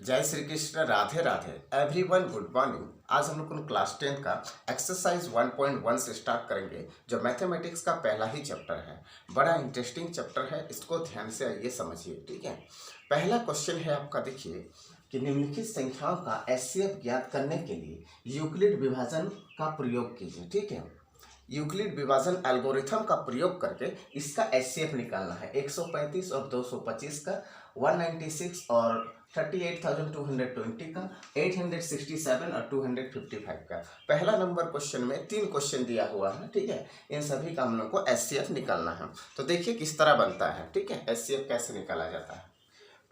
जय Shri Krishna, Radhe Radhe everyone, good morning. आज हम लोग क्लास 10 का एक्सरसाइज 1.1 से स्टार्ट करेंगे, जो मैथमेटिक्स का पहला ही चैप्टर है। बड़ा इंटरेस्टिंग चैप्टर है, इसको ध्यान से आइए समझिए। ठीक है, पहला क्वेश्चन है आपका, देखिए कि निम्नलिखित संख्याओं का एचसीएफ ज्ञात करने के लिए यूक्लिड विभाजन का प्रयोग कीजिए। ठीक है, यूक्लिड विभाजन एल्गोरिथम का प्रयोग करके इसका एचसीएफ निकालना है। 135 और 225 का, 196 और 38,220 का, 867 और 255 का। पहला नंबर क्वेश्चन में 3 क्वेश्चन दिया हुआ है। ठीक है, इन सभी का हम लोग को एचसीएफ निकालना है। तो देखिए किस तरह बनता है। ठीक है, एचसीएफ कैसे निकाला जाता है।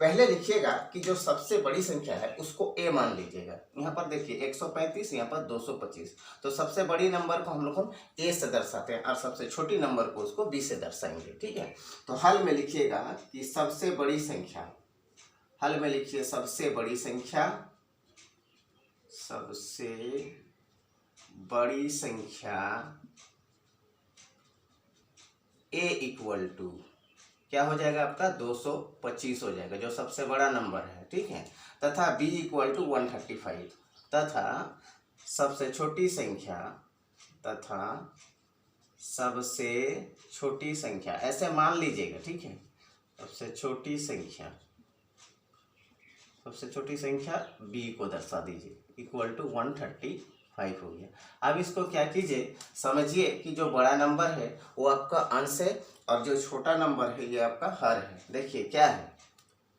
पहले लिखिएगा कि जो सबसे बड़ी संख्या है उसको ए मान लीजिएगा। यहाँ पर देखिए 135, यहाँ पर 225। तो सबसे बड़ी नंबर को हम लोग ए से दर्शाते हैं और सबसे छोटी नंबर को उसको बी से दर्शाएंगे। ठीक है, तो हल में लिखिएगा कि सबसे बड़ी संख्या, हल में लिखिए सबसे बड़ी संख्या, सबसे बड़ी संख्या ए इक्वल टू क्या हो जाएगा आपका 225 हो जाएगा, जो सबसे बड़ा नंबर है। ठीक है, तथा b इक्वल टू 135 तथा सबसे छोटी संख्या, तथा सबसे छोटी संख्या ऐसे मान लीजिएगा। ठीक है, सबसे छोटी संख्या, सबसे छोटी संख्या b को दर्शा दीजिए, इक्वल टू 135 हो गया। अब इसको क्या कीजिए, समझिए कि जो बड़ा नंबर है वो आपका अंश है और जो छोटा नंबर है ये आपका हर है। देखिए क्या है,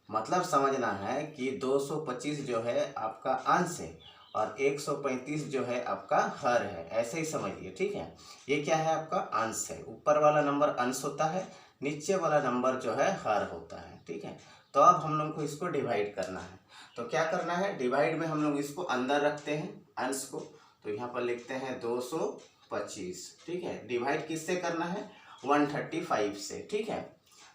मतलब समझना है कि 225 जो है आपका अंश है और 135 जो है आपका हर है, ऐसे ही समझिए। ठीक है, ये क्या है आपका अंश है, ऊपर वाला नंबर अंश होता है, नीचे वाला नंबर जो है हर होता है। ठीक है, तो अब हम लोग को इसको डिवाइड करना है। तो क्या करना है, डिवाइड में हम लोग इसको अंदर रखते हैं अंश को। तो यहाँ पर लिखते हैं 225। ठीक है, डिवाइड किससे करना है, 135 से। ठीक है,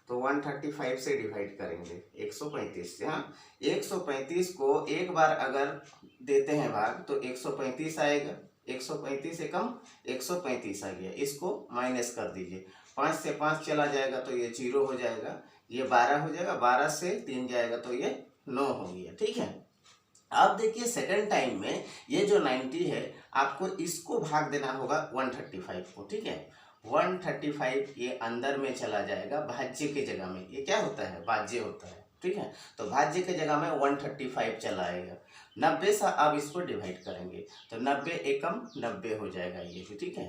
तो 135 से डिवाइड करेंगे 135 से। हाँ, 135 को एक बार अगर देते हैं भाग तो 135 आएगा। 135 एकम 135 आ गया, इसको माइनस कर दीजिए। 5 से 5 चला जाएगा तो ये 0 हो जाएगा, ये 12 हो जाएगा, 12 से 3 जाएगा तो ये 9 हो गया। ठीक है, अब देखिए सेकंड टाइम में ये जो 90 है आपको इसको भाग देना होगा 135 को। ठीक है, 135 ये अंदर में चला जाएगा भाज्य के जगह में, ये क्या होता है, भाज्य होता है। ठीक है, तो भाज्य के जगह में 135 चला आएगा। 90 से अब इसको डिवाइड करेंगे तो 90 एकम 90 हो जाएगा ये भी। ठीक है,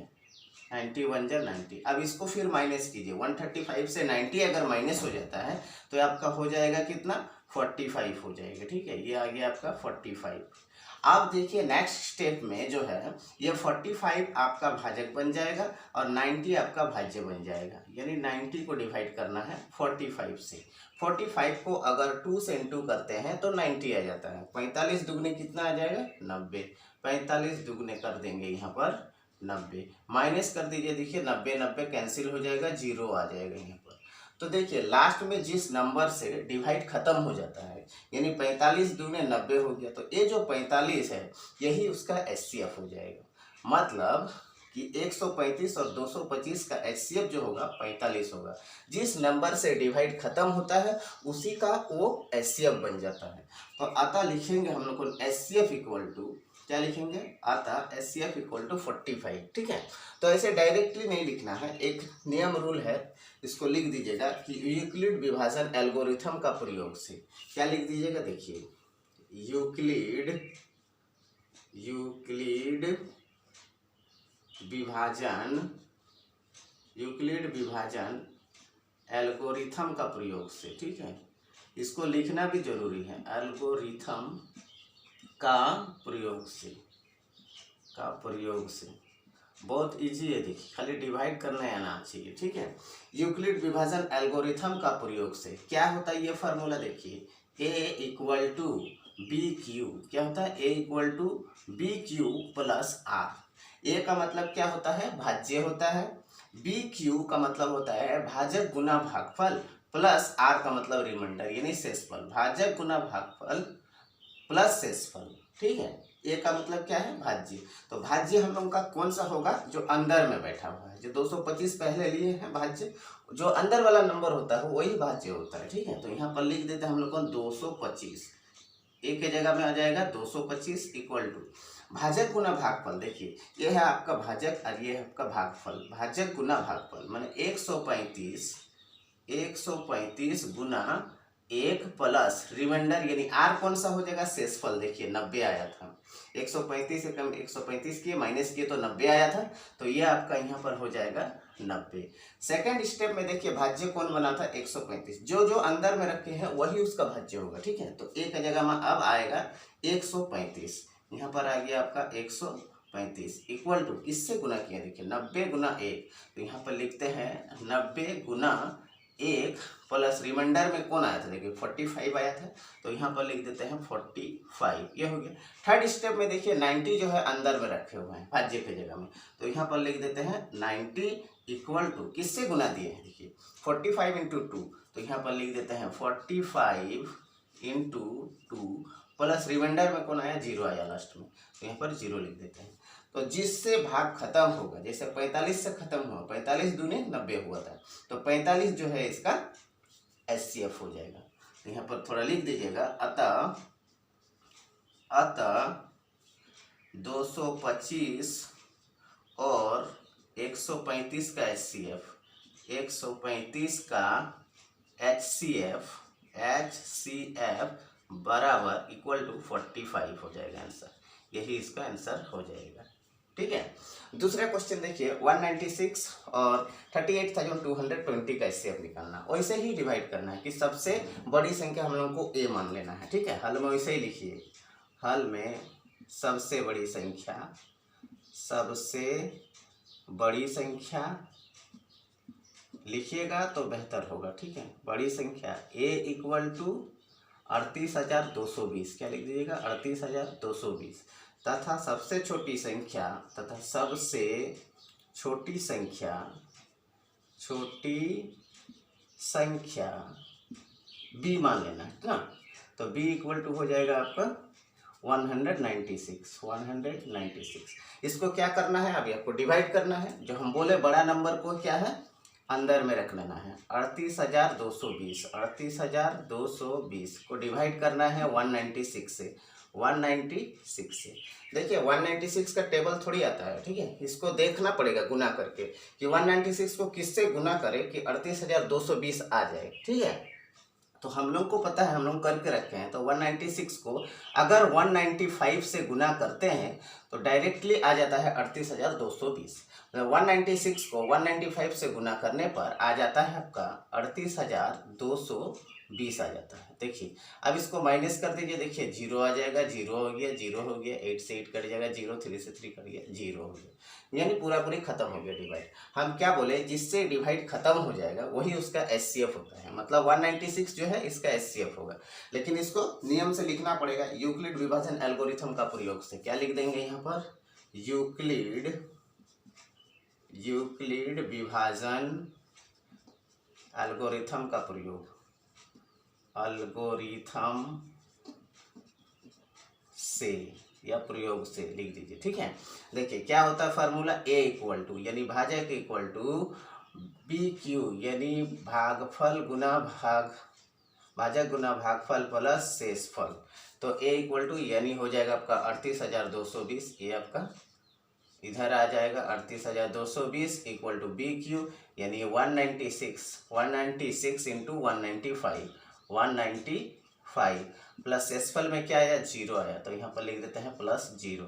91 जा 90। अब इसको फिर माइनस कीजिए, 135 से 90 अगर माइनस हो जाता है तो आपका हो जाएगा कितना, 45 हो जाएगा। ठीक है, ये आ गया आपका 45। अब देखिए नेक्स्ट स्टेप में जो है ये 45 आपका भाजक बन जाएगा और 90 आपका भाज्य बन जाएगा। यानी 90 को डिवाइड करना है 45 से। 45 को अगर 2 से इंटू करते हैं तो 90 आ जाता है। 45 दुगने कितना आ जाएगा, 90। 45 दुगने कर देंगे यहाँ पर 90, माइनस कर दीजिए। देखिए 90 90 कैंसिल हो जाएगा, 0 आ जाएगा यहाँ पर। तो देखिए लास्ट में जिस नंबर से डिवाइड खत्म हो जाता है, यानी 45 दूने 90 हो गया, तो ये जो 45 है यही उसका एचसीएफ हो जाएगा। मतलब कि 135 और 225 का एचसीएफ जो होगा 45 होगा। जिस नंबर से डिवाइड खत्म होता है उसी का वो एचसीएफ बन जाता है। तो अतः लिखेंगे हम लोग को एचसीएफ इक्वल टू, क्या लिखेंगे, आता एचसीएफ इक्वल टू 45। ठीक है, तो ऐसे डायरेक्टली नहीं लिखना है, एक नियम रूल है, इसको लिख दीजिएगा कि यूक्लिड विभाजन एल्गोरिथम का प्रयोग से। क्या लिख दीजिएगा, देखिए यूक्लिड विभाजन एल्गोरिथम का प्रयोग से। ठीक है, इसको लिखना भी जरूरी है, एल्गोरिथम का प्रयोग से बहुत इजी है। देखिए खाली डिवाइड करना आना चाहिए। ठीक है, यूक्लिड विभाजन एल्गोरिथम का प्रयोग से क्या होता है, ये फार्मूला देखिए, a equal to B Q, क्या होता है, a equal to B Q plus R. A का मतलब क्या होता है, भाज्य होता है, बी क्यू का मतलब होता है भाजक गुना भागफल, प्लस आर का मतलब रिमाइंडर यानी शेषफल। भाजक गुना भागफल प्लस शेषफल। ठीक है, ए का मतलब क्या है, भाज्य। तो भाज्य हम लोग का कौन सा होगा, जो अंदर में बैठा हुआ है। जो 225 पहले लिए हैं भाज्य, जो अंदर वाला नंबर होता है वही भाज्य होता है। ठीक है, तो यहाँ पर लिख देते हैं हम लोग को 225। ए के जगह में आ जाएगा 225 इक्वल टू भाजक गुना भागफल। देखिए ये है आपका भाजक और ये है आपका भागफल। भाजक गुना भागफल माने 135 गुना 1 प्लस रिमाइंडर यानी आर कौन सा हो जाएगा, शेषफल। देखिए 90 आया था, 135 से कम 135 किए माइनस किए तो 90 आया था, तो ये आपका यहाँ पर हो जाएगा 90। सेकेंड स्टेप में देखिए भाज्य कौन बना था 135, जो जो अंदर में रखे हैं वही उसका भाज्य होगा, ठीक है। तो एक जगह में अब आएगा 135, यहाँ पर आ गया आपका 135 इक्वल टू किससे गुना किया, देखिए 90 गुना 1, तो यहाँ पर लिखते हैं 90 गुना 1 प्लस रिमाइंडर में कौन आया था, देखिए 45 आया था, तो यहाँ पर लिख देते हैं 45, ये हो गया। थर्ड स्टेप में देखिए 90 जो है अंदर में रखे हुए हैं भाज्य के जगह में, तो यहाँ पर लिख देते हैं 90 इक्वल टू किससे गुना दिए हैं, देखिए 45 इंटू 2, तो यहाँ पर लिख देते हैं 45 इंटू 2 प्लस रिमाइंडर में कौन आया, 0 आया लास्ट में, तो यहाँ पर 0 लिख देते हैं। तो जिससे भाग खत्म होगा, जैसे 45 से खत्म हुआ, 45 दूनी 90 हुआ था, तो 45 जो है इसका HCF हो जाएगा। तो यहाँ पर थोड़ा लिख दीजिएगा, अतः 225 और 135 का HCF, 135 का HCF बराबर इक्वल टू 45 हो जाएगा आंसर, यही इसका आंसर हो जाएगा, ठीक है। दूसरा क्वेश्चन देखिए 196 और 38,220 का HCF निकालना, वैसे ही डिवाइड करना है कि सबसे बड़ी संख्या हम लोगों को A मान लेना है, ठीक है। हल में वैसे ही लिखिए, हल में सबसे बड़ी संख्या लिखिएगा तो बेहतर होगा, ठीक है। बड़ी संख्या A इक्वल टू 38,220, क्या लिख दीजिएगा 38,220, तथा सबसे छोटी संख्या B मान लेना है ना, तो B इक्वल टू हो जाएगा आपका 196। इसको क्या करना है, अभी आपको डिवाइड करना है। जो हम बोले बड़ा नंबर को क्या है अंदर में रख लेना है, 38,220 को डिवाइड करना है 196 से। देखिए 196 का टेबल थोड़ी आता है, ठीक है, इसको देखना पड़ेगा गुना करके कि 196 को किससे गुना करें कि 38,220 आ जाए, ठीक है। तो हम लोग को पता है, हम लोग करके रखे हैं, तो 196 को अगर 195 से गुना करते हैं तो डायरेक्टली आ जाता है 38,220। 196 को 195 से गुना करने पर आ जाता है आपका 38,220 आ जाता है। देखिए अब इसको माइनस कर दीजिए, देखिए 0 आ जाएगा, 0 हो गया, 0 हो गया, 8 से 8 कट जाएगा, 0 3 से 3 कट गया, 0 हो गया, यानी पूरी खत्म हो गया डिवाइड। हम क्या बोले, जिससे डिवाइड खत्म हो जाएगा वही उसका HCF होता है, मतलब 196 जो है इसका HCF होगा। लेकिन इसको नियम से लिखना पड़ेगा, यूक्लिड विभाजन एल्गोरिथम का प्रयोग से। क्या लिख देंगे यहाँ पर, यूक्लिड विभाजन एल्गोरिथम का प्रयोग, एल्गोरिथम से या प्रयोग से लिख दीजिए, ठीक है। देखिए क्या होता है फार्मूला, A इक्वल टू यानी भाजक इक्वल टू BQ यानी भागफल गुना भाजक गुना भागफल प्लस शेषफल। तो A इक्वल टू यानी हो जाएगा आपका 38,220, ये आपका इधर आ जाएगा 38,220 इक्वल टू BQ यानी 196 इंटू 195 प्लस शेषफल में क्या आया, 0 आया, तो यहाँ पर लिख देते हैं प्लस 0।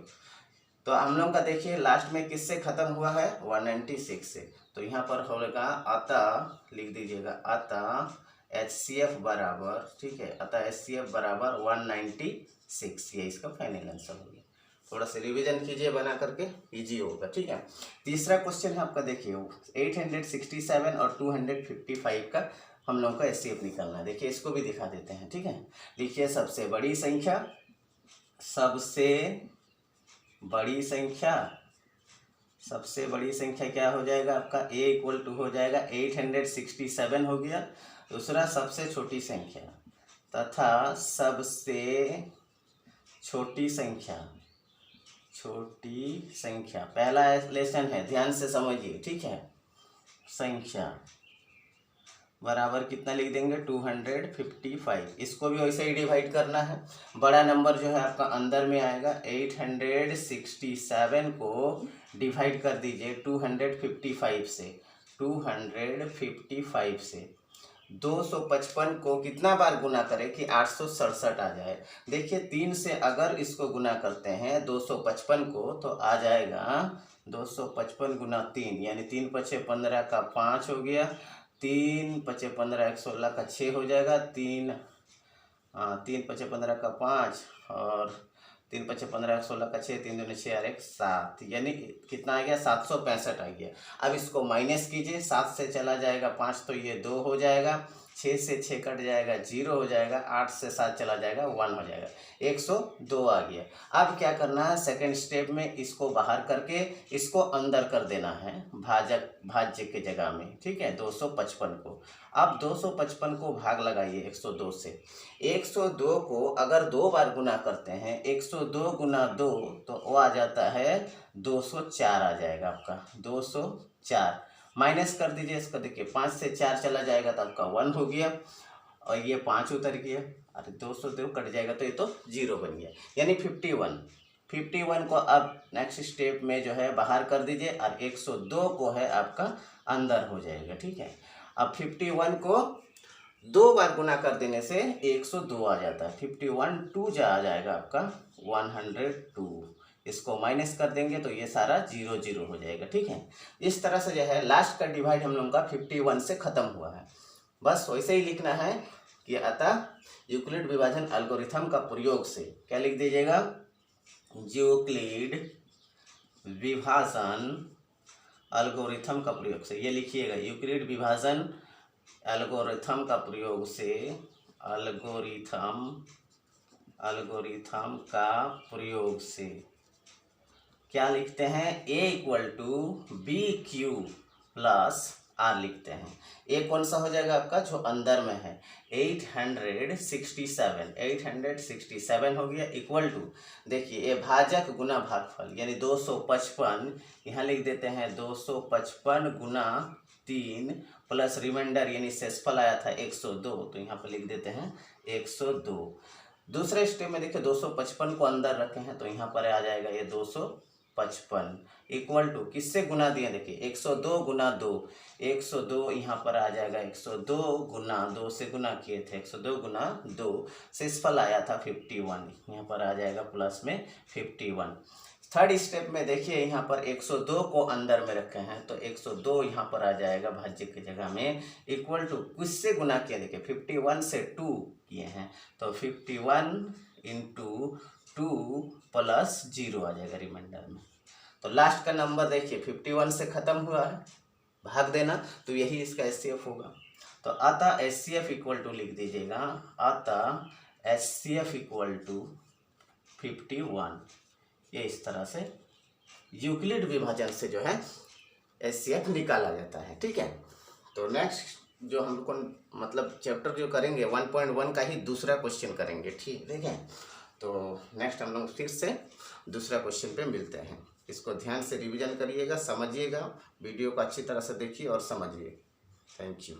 तो हम लोग का देखिए लास्ट में किससे खत्म हुआ है, 196 से, तो यहाँ पर होगा अतः लिख दीजिएगा, अतः HCF बराबर, ठीक है, अतः HCF बराबर 196, ये इसका फाइनल आंसर हो गया। थोड़ा सा रिवीजन कीजिए बना करके, इजी होगा, ठीक है। तीसरा क्वेश्चन है आपका, देखिए 867 और 255 का हम लोग का HCF निकालना है। देखिए इसको भी दिखा देते हैं, ठीक है। लिखिए सबसे बड़ी संख्या क्या हो जाएगा आपका, A इक्वल टू हो जाएगा 867 हो गया। दूसरा सबसे छोटी संख्या तथा सबसे छोटी संख्या, पहला लेसन है, ध्यान से समझिए, ठीक है। संख्या बराबर कितना लिख देंगे 255। इसको भी वैसे ही डिवाइड करना है। बड़ा नंबर जो है आपका अंदर में आएगा। 867 को डिवाइड कर दीजिए 255 से। 255 से 255 को कितना बार गुना करें कि 867 आ जाए। देखिए 3 से अगर इसको गुना करते हैं 255 को तो आ जाएगा 255 गुना 3 यानी 3 पचे 15 का 5 हो गया। 3 पचे 15 116 का 6 हो जाएगा। 3 पचे 15 का 5 और 3 पचे 15 116 का 6, 3 दूनी 6 और 1 7, यानी कितना आ गया 765 आ गया। अब इसको माइनस कीजिए। 7 से चला जाएगा 5 तो ये 2 हो जाएगा। 6 से 6 कट जाएगा 0 हो जाएगा। 8 से 7 चला जाएगा 1 हो जाएगा। 102 आ गया। अब क्या करना है, सेकंड स्टेप में इसको बाहर करके इसको अंदर कर देना है भाज्य के जगह में। ठीक है, 255 को। अब 255 को भाग लगाइए 102 से। 102 को अगर 2 बार गुना करते हैं 102 गुना 2 तो वो आ जाता है 204 आ जाएगा आपका 204। माइनस कर दीजिए इसका। देखिए 5 से 4 चला जाएगा तो आपका 1 हो गया और ये 5 उतर गया। अरे 202 कट जाएगा तो ये तो 0 बन गया, यानी 51 को अब नेक्स्ट स्टेप में जो है बाहर कर दीजिए और 102 को है आपका अंदर हो जाएगा। ठीक है, अब 51 को 2 बार गुना कर देने से 102 आ जाता है। 51 2 जा आ जाएगा आपका 102। इसको माइनस कर देंगे तो ये सारा 0 0 हो जाएगा। ठीक है, इस तरह से जो है लास्ट का डिवाइड हम लोगों का 51 से ख़त्म हुआ है। बस वैसे ही लिखना है कि अतः यूक्लिड विभाजन एल्गोरिथम का प्रयोग से क्या लिख दीजिएगा, यूक्लिड विभाजन एल्गोरिथम का प्रयोग से, ये लिखिएगा यूक्लिड विभाजन एल्गोरिथम का प्रयोग से, एल्गोरिथम का प्रयोग से क्या लिखते हैं, a = BQ प्लस R लिखते हैं। a कौन सा हो जाएगा आपका जो अंदर में है 867 हो गया इक्वल टू, देखिए ये भाजक गुना भागफल यानी 255, यहाँ लिख देते हैं 255 गुना 3 प्लस रिमाइंडर यानी शेषफल आया था 102 तो यहाँ पर लिख देते हैं 102। दूसरे स्टेप में देखिए 255 को अंदर रखे हैं तो यहाँ पर आ जाएगा ये 255 इक्वल टू किससे गुना दिए, देखिए 102 गुना 2, 102 यहाँ पर आ जाएगा 102 गुना 2 से गुना किए थे 102 गुना 2, शेषफल आया था 51, यहाँ पर आ जाएगा प्लस में 51। थर्ड स्टेप में देखिए यहाँ पर 102 को अंदर में रखे हैं तो 102 यहाँ पर आ जाएगा भाज्य की जगह में इक्वल टू किससे गुना किया, देखिए 51 से 2 किए हैं तो 51 × 2 प्लस 0 आ जाएगा रिमाइंडर में। तो लास्ट का नंबर देखिए 51 से ख़त्म हुआ है, भाग देना तो यही इसका HCF होगा। तो अतः HCF इक्वल टू लिख दीजिएगा, अतः HCF इक्वल टू 51। ये इस तरह से यूक्लिड विभाजन से जो है HCF निकाला जाता है। ठीक है, तो नेक्स्ट जो हम लोग को मतलब चैप्टर जो करेंगे 1.1 का ही दूसरा क्वेश्चन करेंगे। ठीक है, तो नेक्स्ट हम लोग फिर से दूसरा क्वेश्चन पे मिलते हैं। इसको ध्यान से रिवीजन करिएगा, समझिएगा, वीडियो को अच्छी तरह से देखिए और समझिए। Thank you.